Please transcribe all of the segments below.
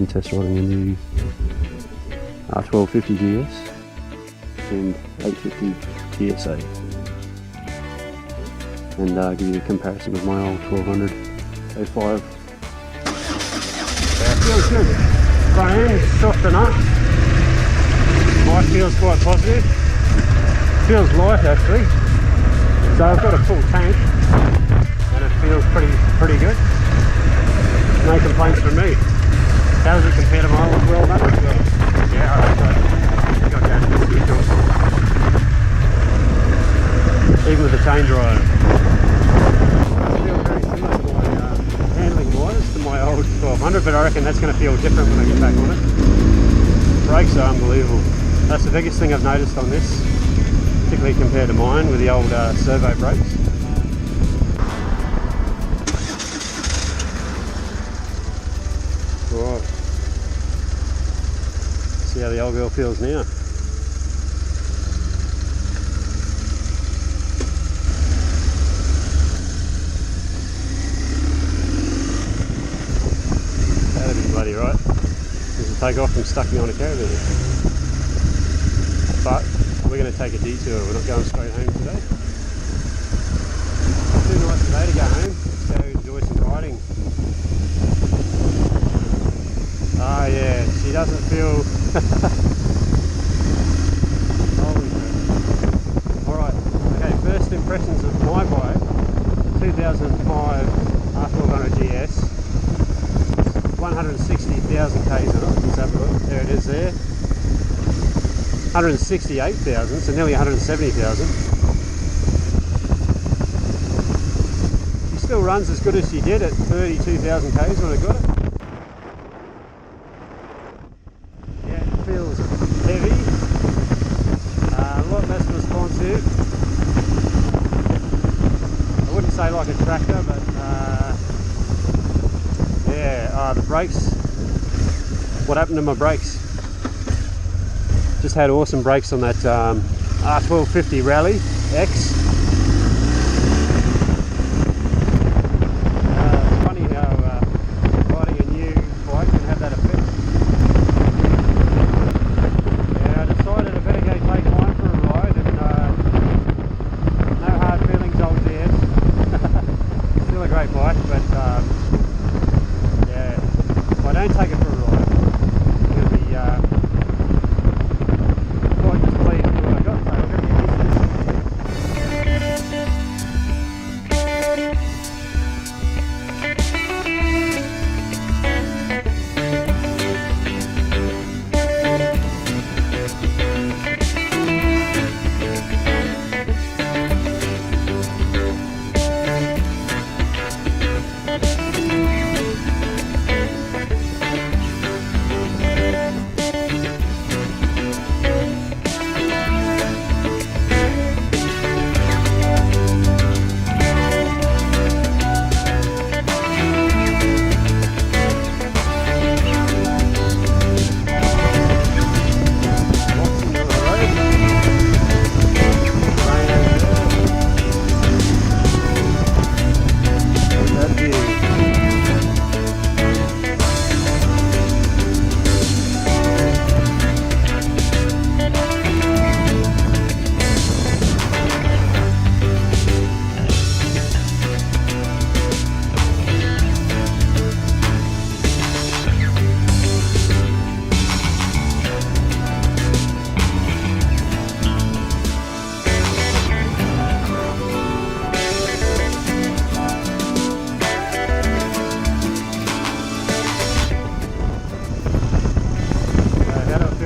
been test riding a new R1250GS and 850GS and give you a comparison of my old 1200 05. Yeah, it feels good. Front end is soft enough. Bike feels quite positive. Feels light actually. So I've got a full tank and it feels pretty good. No complaints from me. How does it compare to my old 1200? Yeah, alright, so got down to the vehicles. Even with the chain drive. I feel very similar to my handling wise to my old 1200, but I reckon that's going to feel different when I get back on it. Brakes are unbelievable. That's the biggest thing I've noticed on this, particularly compared to mine with the old servo brakes. Right. See how the old girl feels now. That'd be bloody right. This will take off from stuck me on a caravan. But we're going to take a detour. We're not going straight home today. Too nice today to go home. Let's go enjoy some riding. Oh yeah, she doesn't feel... Holy crap. Alright, okay, first impressions of my bike. 2005 R1200GS. 160,000 Ks on it. Let's have a look. There it is there. 168,000, so nearly 170,000. She still runs as good as she did at 32,000 Ks when I got it. Feels heavy, a lot less responsive. I wouldn't say like a tractor, but yeah, the brakes, what happened to my brakes? Just had awesome brakes on that R1250 Rallye X. It's funny how riding a new bike can have that effect. Bike, but yeah, if I don't take it for a ride, it'll be quite displeased with what I got, so I'm going to get used to this.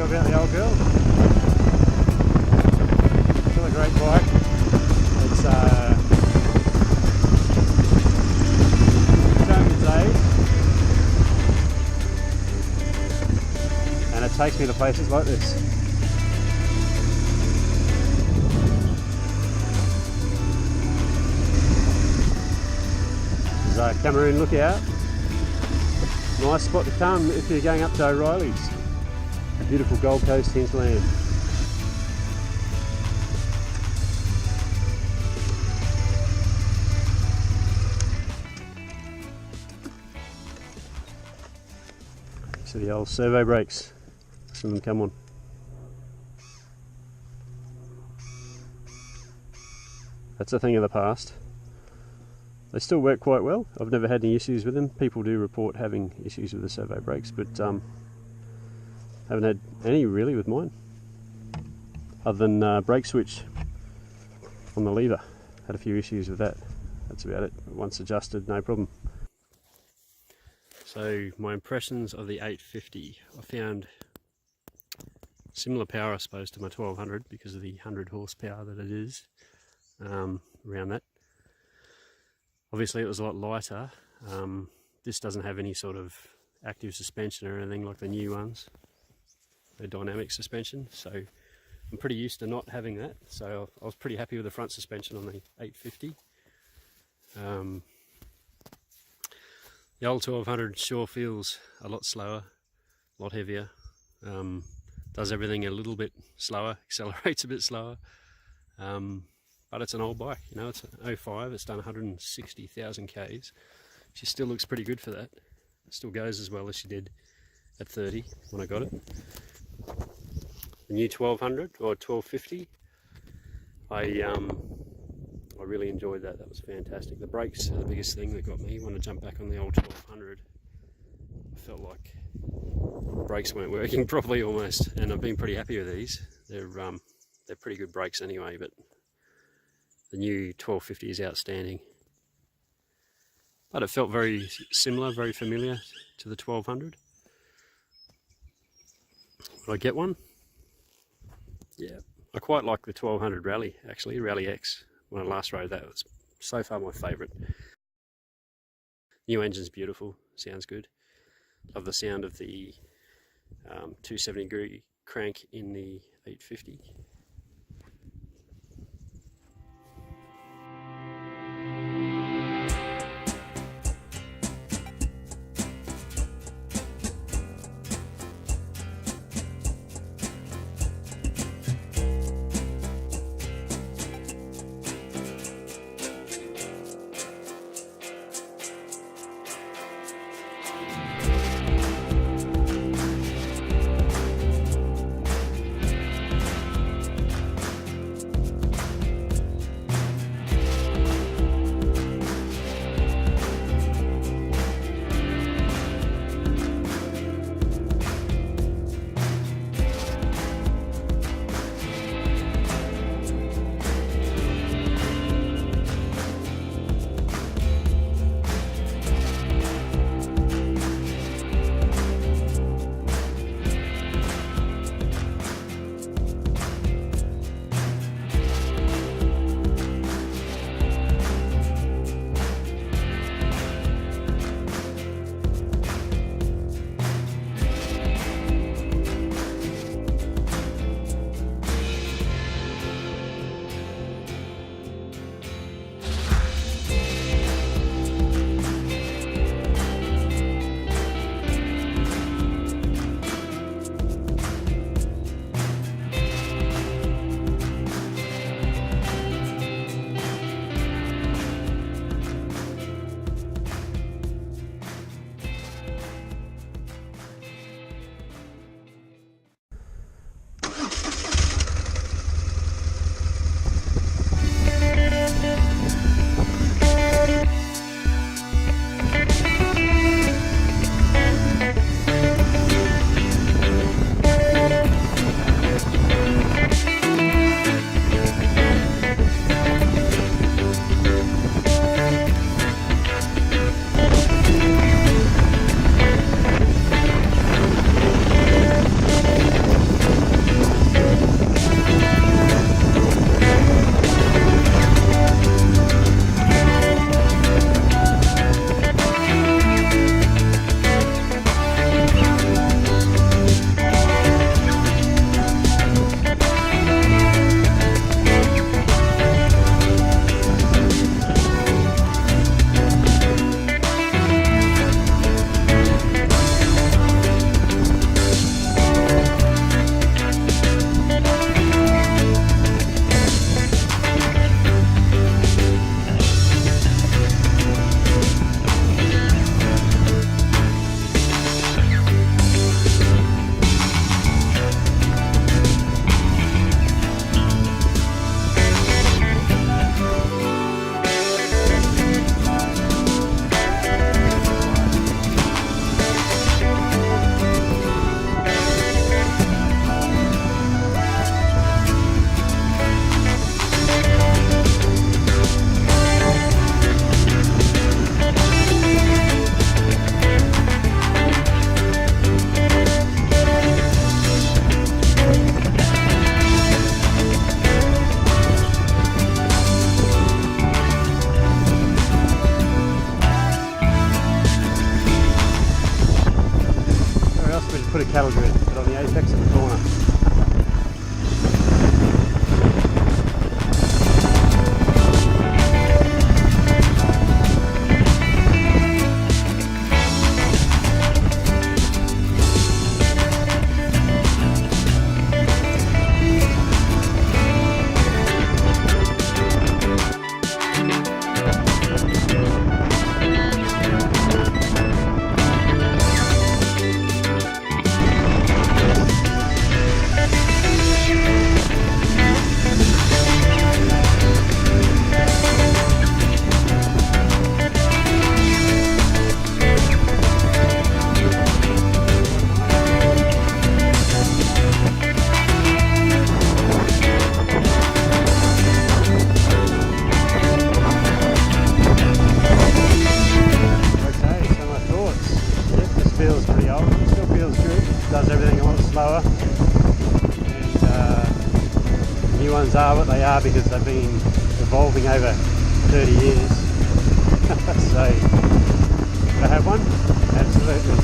About the old girl. Still a great bike. It's showing its age, and it takes me to places like this. This is Cameroon Lookout. Nice spot to come if you're going up to O'Reilly's. Beautiful Gold Coast hinterland. So for the old servo brakes. Listen to them come on. That's a thing of the past. They still work quite well. I've never had any issues with them. People do report having issues with the servo brakes, but haven't had any really with mine. Other than brake switch on the lever. Had a few issues with that. That's about it. Once adjusted, no problem. So my impressions of the 850. I found similar power, I suppose, to my 1200 because of the 100 horsepower that it is. Around that. Obviously it was a lot lighter. This doesn't have any sort of active suspension or anything like the new ones. The dynamic suspension, so I'm pretty used to not having that, so I was pretty happy with the front suspension on the 850. The old 1200 sure feels a lot slower, a lot heavier, does everything a little bit slower, accelerates a bit slower. But it's an old bike, you know, it's an 05, it's done 160,000 Ks. She still looks pretty good for that. It still goes as well as she did at 30 when I got it. The new 1200 or 1250, I really enjoyed that. That was fantastic. The brakes are the biggest thing that got me. When I jumped back on the old 1200, I felt like the brakes weren't working properly almost, and I've been pretty happy with these. They're pretty good brakes anyway, but the new 1250 is outstanding. But it felt very similar, very familiar to the 1200. Would I get one? Yeah, I quite like the 1200 Rallye, actually, Rallye X. When I last rode that, it was so far my favourite. New engine's beautiful, sounds good. Love the sound of the 270-degree crank in the 850. feels pretty old. It still feels good, does everything a lot slower. And new ones are what they are because they've been evolving over 30 years. So, do I have one? Absolutely.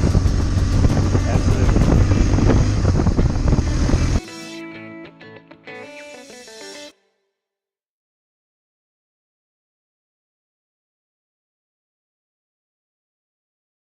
Absolutely.